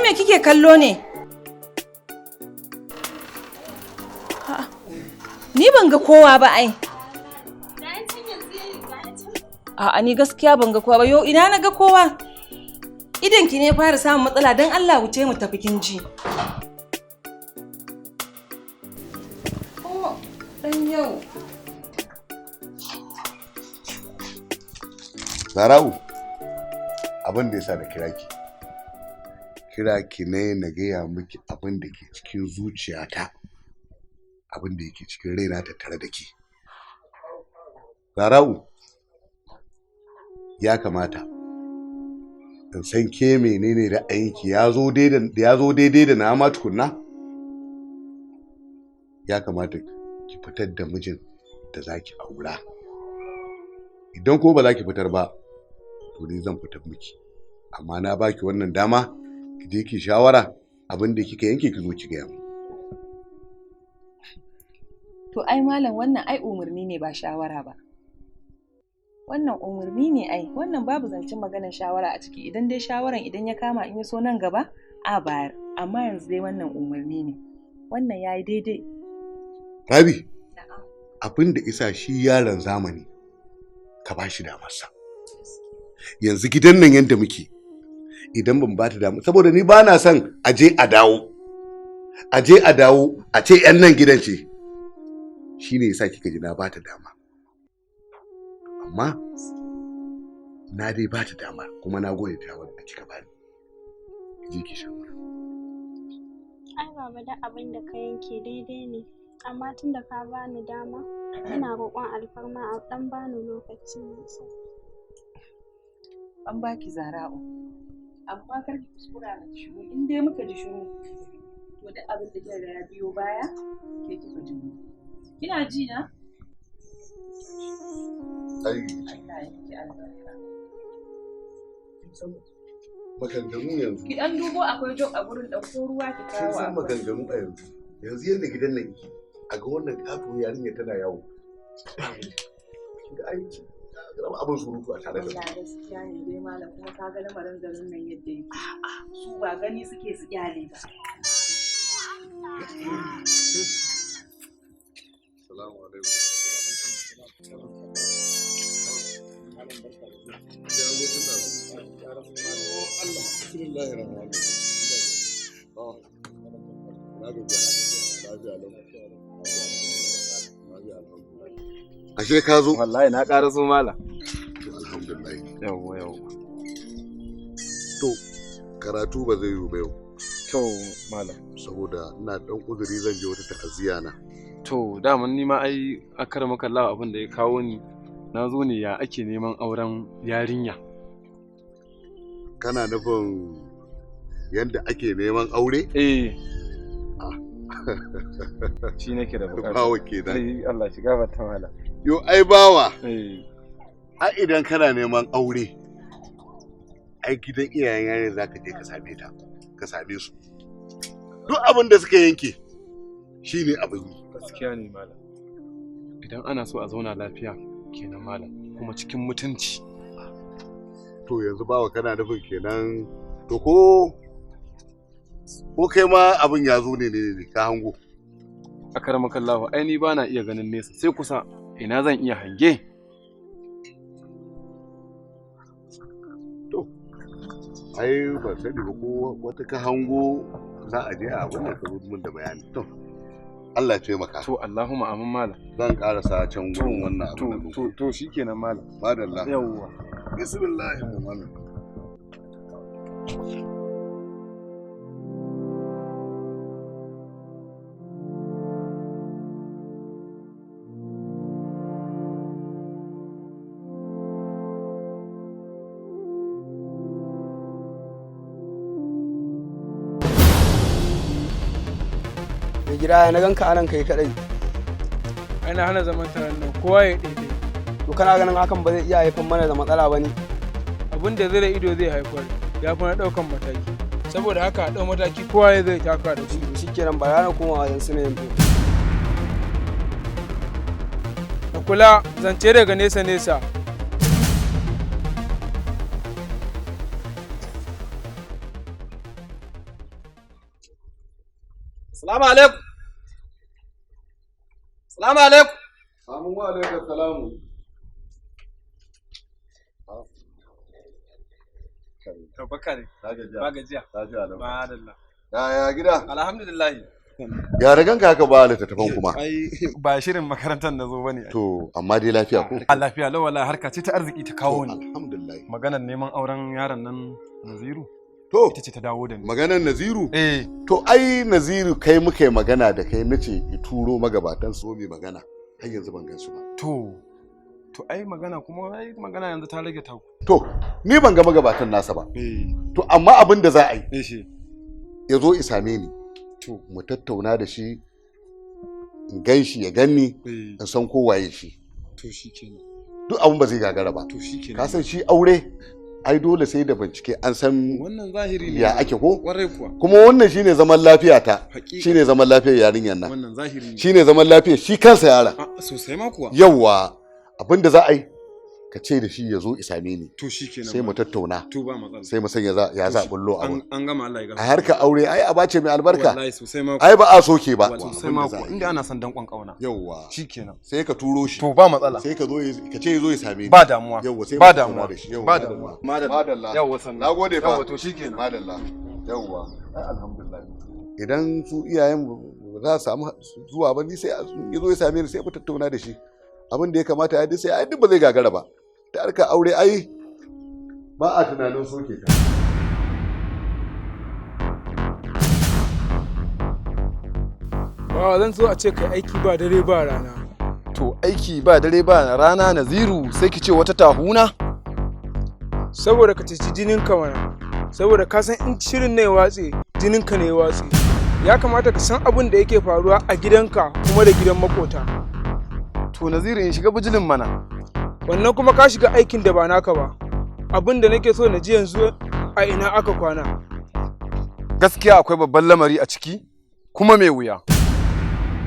me kike kallo ne? Ni ban ga kowa ba ai. A'a ni gaskiya ban ga kowa ba. Yo ina na ga kowa? Idan ki ne fara samun matsala don Allah wuce mu tafi kin ji. Oh, dan yau. Zara'u, abin da ya sa da kira ki ne na gaya miki abin da ke cikin zuciyata, abin da yake cikin raina tattare da ke. Zara'u, ya kamata in san ke menene ra'ayinki ya zo daidai da na ma tukunna? Ya kamata ki fitar da mijin da zaki aura. Idan ko ba za ki fitar ba, to ni zan fitar miki, amma na baki wannan dama ki je ki shawara, abin da kika yanke ki zo ki gaya mu. To ai malam wannan ai umarni ne ba shawara ba. Wannan umarni ne ai, wannan babu zancen maganar shawara a ciki. Idan dai shawaran idan ya kama in ya so nan gaba a bayar, amma yanzu dai wannan umarni ne. Wannan yayi daidai. Rabi, abin da isa shi yaron zamani ka ba shi damarsa. Yanzu gidan nan yadda muke, idan ban ba ta damar, saboda ni ba na son aje a dawo a ce yan nan gidan ce, shi ne yasa kika ji na ba ta dama. Amma na dai ba ta dama, kuma na gode ta wanda kika bani. Je ki shawara. Ai baba, da abin da ka yanke daidai ne, amma tun da ka bani dama, ina roƙon alfarma a ɗan bani lokaci nisa. An baki Zara'u, amma kar ki kuskura na shiru. In dai muka ji shiru, to da abin da kika ya biyo baya ke kika ji. Kina ji na? Ai, Allah ya miki albarka. maganganu yanzu. Ki dan dubo akwai jok a gurin ɗauko ruwa ki kawo. Kin san maganganu a yanzu. Yanzu yadda gidan nan yake, a ga wannan ƙato yarinya tana yawo. Ga aiki. Abin surutu a tare da Allah gaskiya ne dai malam, kuma ka ga lamarin garin nan yadda yake. Su ba gani suke su kyale ba. Assalamu alaikum. Ashe ka zo? Wallahi na ƙara so mala. Alhamdulillah. Yawwa. To, karatu ba zai yi ba yau. To, mala. Saboda ina ɗan uzuri zan je wata ta'aziyya na. To, daman ni ma ai akar maka Allah abin da ya kawo ni. Na zo ne ya ake neman auren yarinya. Kana nufin yadda ake neman aure? Eh. Shi nake da bukata. Bawa kenan. Ai Allah shiga bata mala. Yo ai bawa. Eh. Ai idan kana neman aure, ai gidan iyayen yare zaka je ka same ta, ka same su. Duk abin da suka yanke shine abin yi. Gaskiya ne mala. Idan ana so a zauna lafiya kenan mala, kuma cikin mutunci. To yanzu bawa kana nufin kenan, to ko kai ma abin ya zo ne ka hango. Akar maka Allah ai ni bana iya ganin nesa, sai kusa ina zan iya hange. To ai ba sani ba ko wata ka hango za a je a abin da ka mun da bayani. To Allah ya taimaka. To Allahumma amin mala. Zan karasa can gurin wannan abin. To shikenan mala. Madalla. Yawwa. Bismillahirrahmanirrahim. Gida na ganka anan kai kadai. Ana hana zaman taron nan kowa ya daidai. To kana ganin hakan ba zai iya haifar mana da matsala ba ne? Abin da zai ido zai haifar ya fi na ɗaukan mataki. Saboda haka a ɗau mataki kowa ya zai taka da su. Shikenan ba na koma wajen su ne yanzu. Ka kula zance daga nesa nesa. Salamu alaikum. Salamu alaikum. Salamu alaikum salamu. To baka ne. Ba gajiya. Madalla. Ya gida? Alhamdulillah. Ya ragan ka haka ba littattafan kuma. Ai ba shirin makarantar na zo bane. To amma dai lafiya ko? Lafiya lau wallahi harka ce ta arziki ta kawo ni. Alhamdulillah. Maganar neman auren yaron nan Naziru. To ita ce ta dawo da ni. Maganar Naziru? Eh. To ai Naziru kai muka yi magana da kai nace ki turo magabatan so mai magana. Har yanzu ban gan su ba. To ai magana kuma ai magana yanzu ta rage taku. To ni ban ga magabatan nasa ba. Eh. To amma abin da za a yi. Eh shi. Ya zo isame ni. To mu tattauna da shi in gan shi ya ganni in san ko waye shi. To shikenan. Duk abin ba zai gagara ba. To shikenan. Ka san shi aure ai dole sai da bincike an san wannan zahiri ne ya ake ko kwarai kuwa. Kuma wannan shine zaman lafiya ta. Shine zaman lafiyar yarinyar nan. Wannan zahiri ne. Shine zaman lafiyar shi kansa yaron. Sosai ma kuwa. Yawwa abinda za a yi ka ce da shi ya zo isame ni. To shikenan. Sai mu tattauna. To ba matsala. Sai mu san ya za bullo abu. An gama Allah ya gama. A harka aure ai aba ce mai albarka. Wallahi sosai ma. Ai ba a soke ba. Sosai ma kuwa. Inda ana son dankon kauna. Yawwa. Shikenan. Sai ka turo shi. To ba matsala. Sai ka zo ka ce ya zo ya same ni. Ba damuwa. Yawwa sai ba damuwa. Ba damuwa. Madalla. Yawwa sannan. Nagode fa. Yawwa to shikenan. Madalla. Yawwa. Ai alhamdulillah. Idan su iyayen za su samu zuwa ba ni sai ya zo ya same ni sai mu tattauna da shi. Abin da ya kamata ya sai ai duk ba zai gagara ba. Da harka aure ai ba a tunanin soke ta. Ba zan so a ce kai aiki ba dare ba rana. To aiki ba dare ba rana Naziru sai ki ce wata tahuna? Saboda ka ceci jininka mana. Saboda ka san in shirin ne watse jininka ne watse. Ya kamata ka san abin da yake faruwa a gidanka kuma da gidan makota. To Naziru in shiga bijilin mana. Wannan kuma ka shiga aikin da ba naka ba. Abin da nake so na ji yanzu a ina aka kwana. Gaskiya akwai babban lamari a ciki kuma mai wuya.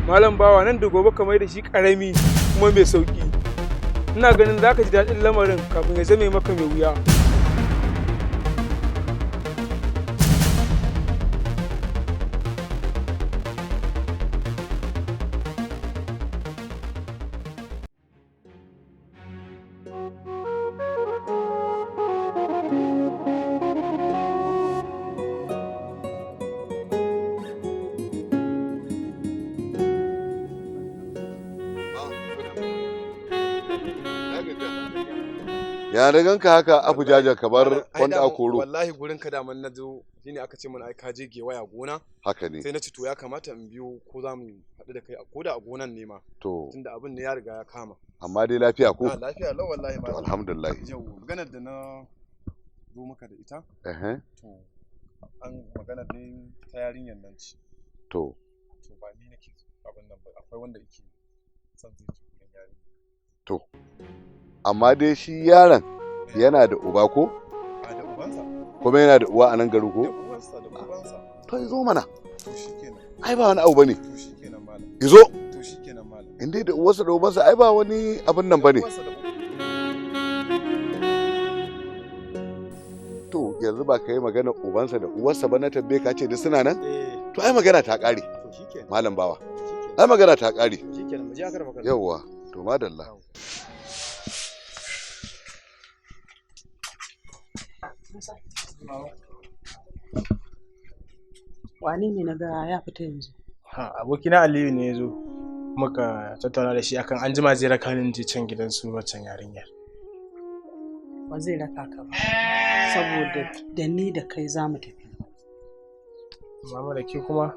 Malam bawa nan da gobe ka mai da shi karami kuma mai sauki. Ina ganin za ka ji daɗin lamarin kafin ya zame maka mai wuya. Ya da ganka haka abu jaja kamar wanda a koro. Wallahi gurin ka daman na zo shine aka ce mana ai ka je gewaya gona. Haka ne. Sai na ce to ya kamata in biyo ko za mu haɗu da kai a koda a gonan ne ma. To. Tunda abin ne ya riga ya kama. Amma dai lafiya ko? Lafiya lau wallahi ma. Alhamdulillah. Yau maganar da na zo maka da ita. To an maganar ne ta yarinyar nan ce. To. To ba ni nake abin nan ba akwai wanda yake son zai ci gurin yarinya. To. Amma dai shi yaron yana da uba ko? Da ubansa. Kuma yana da uwa a nan garin ko? Da ubansa. To zo mana. To shikenan. Ai ba wani abu bane. To shikenan malam. Izo. To shikenan malam. In dai da uwarsa da ubansa ai ba wani abin nan bane. To yanzu ba ka yi magana ubansa da uwarsa ba na tambaye ka ce da suna nan? To ai magana ta ƙare. Malam bawa. Ai magana ta ƙare. Shikenan mu je akar maka. Yawwa. To madalla. Wane ne na ga ya fita yanzu? Abokina Aliyu ne ya zo muka tattauna da shi akan an jima zai raka ni je can gidan su waccan yarinyar. Ba zai raka ka ba, saboda da ni da kai za mu tafi. Mama da ke kuma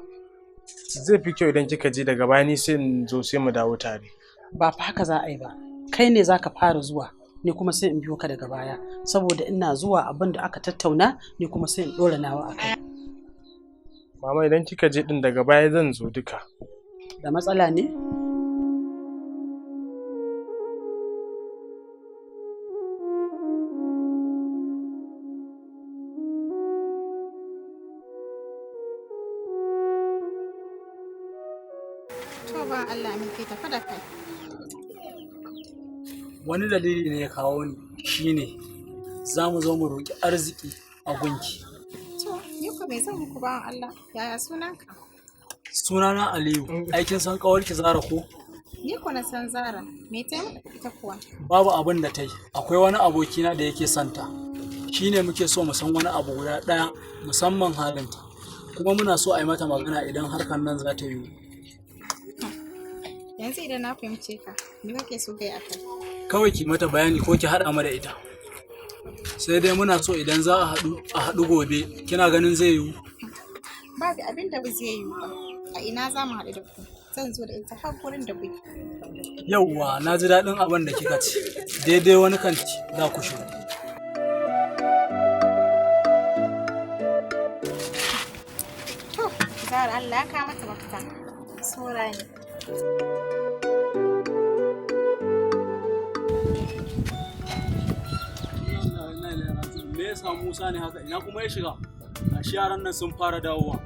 zai fi kyau idan kika je daga baya ni sai in zo sai mu dawo tare. Ba fa haka za a yi ba, kai ne za ka fara zuwa. Ni kuma sai in biyo ka daga baya saboda ina zuwa abin da aka tattauna ni kuma sai in ɗora nawa a kai. Mama idan kika je din daga baya zan zo duka. Da matsala ne? To ba Allah ne ke tafi da kai. Wani dalili ne ya kawo ni shine za mu zo mu roƙi arziki a gunki. To, ni ku bai zan muku ba Allah, yaya sunanka? Sunana Aliyu. Aikin san kawarki Zara ko? Ni ko na san Zara. Me ta yi ita kuwa? Babu abin da ta yi. Akwai wani abokina da yake santa. Shine muke so mu san wani abu guda ɗaya musamman halinta. Kuma muna so a yi mata magana idan harkar nan za ta yi. Yanzu idan na fahimce ka, me kake so kai akai? Kawai ki mata bayani ko ki haɗa mu da ita. Sai dai muna so idan za a haɗu gobe, kina ganin zai yiwu? Babu abin da ba zai yiwu ba. A ina za mu haɗu da ku? Zan zo da ita har gurin da kuke. Yauwa, na ji daɗin abin da kika ci. Daidai wani kanti za ku shigo. To, Zara Allah ya kawo mata mafita. Sora ne. Me ya samu Musa ne haka? Ina kuma ya shiga? Gashi yaran nan sun fara dawowa.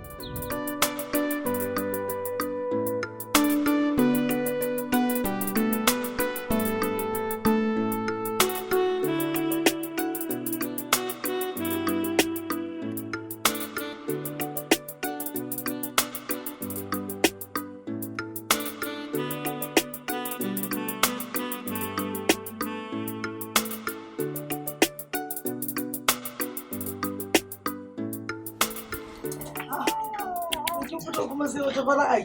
Kuma sai wata fara'a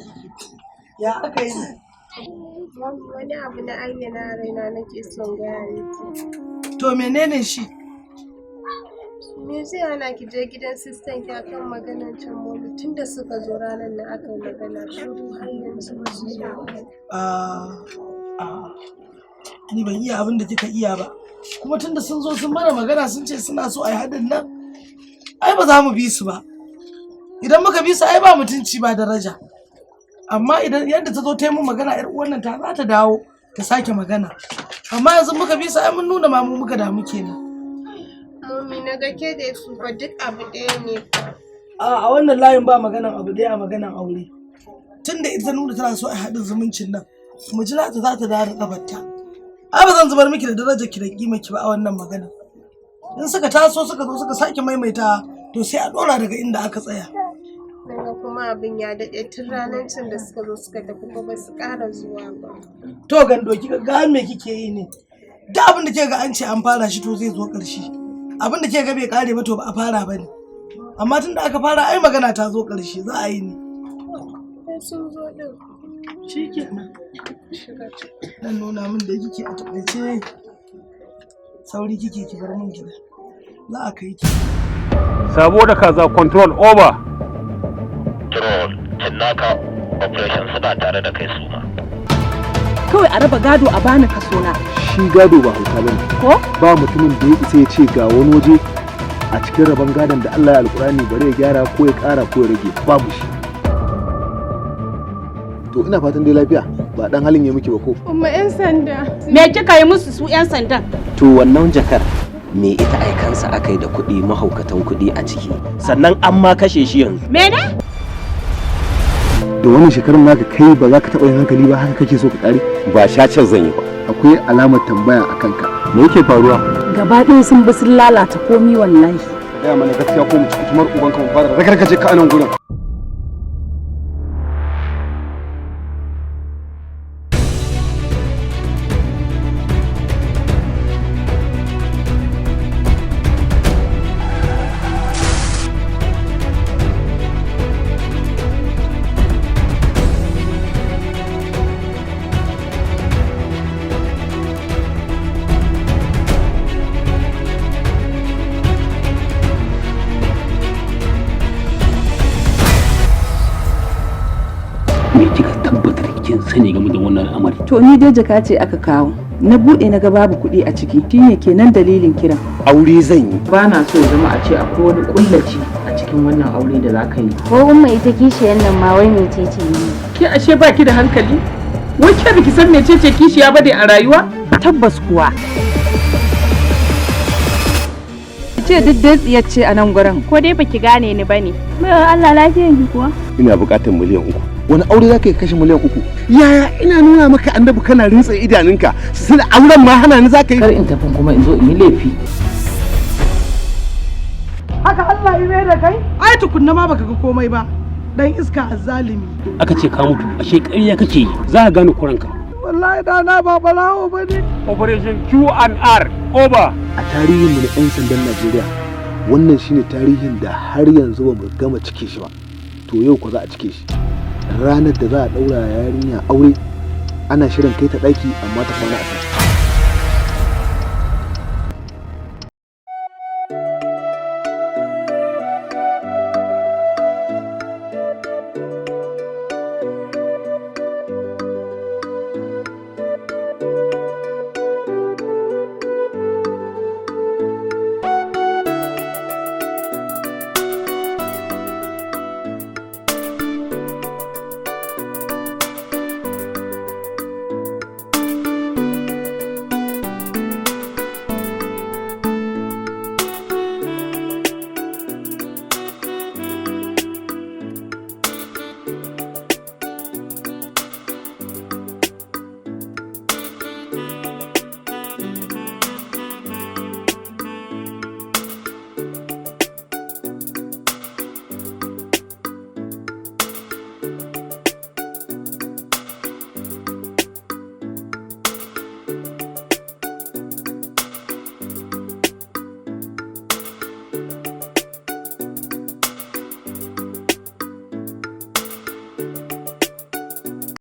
ya aka yi wani abu na ayyana raina nake son gaya miki. To menene shi? Me zai hana ki je gidan sistan ki akan maganar can momi tunda suka zo ranar da aka yi magana shiru har yanzu ba su ni ban iya abin da kika iya ba, kuma tunda sun zo sun mana magana sun ce suna so a yi haɗin nan, ai ba za mu bi su ba. Idan muka bi su ai ba mutunci ba daraja. Amma idan yadda ta zo ta yi mun magana yar uwan nan ta za ta dawo ta sake magana. Amma yanzu muka bi su ai mun nuna ma mu muka damu kenan. Mummy na ga ke da su ba duk abu ɗaya ne. A wannan layin ba maganan abu ɗaya a maganan aure. Tunda ita nuna tana so a haɗin zumuncin nan, mu jira ta za ta dawo da kafarta. Ai ba zan zubar miki da darajar ki da kima ki ba a wannan magana. In suka taso suka zo suka sake maimaita to sai a ɗora daga inda aka tsaya. Daga kuma abin ya daɗe tun ranar can da suka zo suka tafi ko ba su ƙara zuwa ba. To Gando kika ga me kike yi ne? Duk abin da kika ga an ce an fara shi to zai zo ƙarshe. Abin da kika ga bai ƙare ba to ba a fara ba ne. Amma tun da aka fara ai magana ta zo ƙarshe za a yi ne. Sai sun zo ɗin. Shi kenan. Dan nuna min da kike a taƙaice. Sauri kike ki bar min gida. Za a kai ki. Sabo da kaza control over. Control, Cinnaka operation suna tare da kai suma. Kawai a raba gado a bani kasona. Shi gado ba hauka bane. Ko? Ba mutumin da ya isa ya ce ga wani waje a cikin rabon gadon da Allah ya alkurani bare ya gyara ko ya ƙara ko ya rage, babu shi. To ina fatan dai lafiya ba dan halin ya miki ba ko? Umma 'yan sanda. Me kika yi musu su 'yan sandan? To wannan jakar me ita aikansa aka yi da kuɗi mahaukatan kuɗi a ciki sannan an ma kashe shi yanzu. Mene? Da wannan shekarun naka kai ba za ka taɓa yin hankali ba haka kake so ka ƙare? Ba shacen zan yi ba. Akwai alamar tambaya a kanka. Me yake faruwa? Gaba ɗaya sun bi sun lalata komi wallahi. Gaya mana gaskiya ko mu ci tumar ubanka mu fara ragargaje ka anan gurin. Sani game da wannan al'amari. To ni dai jaka ce aka kawo. Na bude na ga babu kuɗi a ciki. Shine kenan dalilin kiran. Aure zan yi. Ba na so zama a ce akwai wani kullaci a cikin wannan aure da za ka yi. Ko umma ita kishiyar nan ma wai mecece ne? Ke ashe baki da hankali? Wai ke biki san mecece kishiya ba dai a rayuwa? Tabbas kuwa. Ce duk dai tsiyace a nan gurin. Ko dai baki gane ni bane. Mai Allah lafiyan ki kuwa? Ina buƙatar miliyan 3. Wani aure za ka yi kashe miliyan 3? Yaya ina nuna maka annabi kana rintsa idanunka sai da auren ma hana ni za ka yi. Kar in tafi kuma in zo in yi laifi. Haka Allah ya mai da kai? Ai tukunna ma baka ga komai ba. dan iska azzalimi. Aka ce ka mutu, ashe ƙarya kake yi, za ka gane kuranka. Wallahi da na ba balawo ba ne. Operation Q&R over. A tarihinmu na 'yan sandan Najeriya, wannan shine tarihin da har yanzu ba mu gama cike shi ba. To yau ko za a cike shi. Ranar da za a ɗaura yarinya aure, ana shirin kai ta ɗaki amma ta kwana a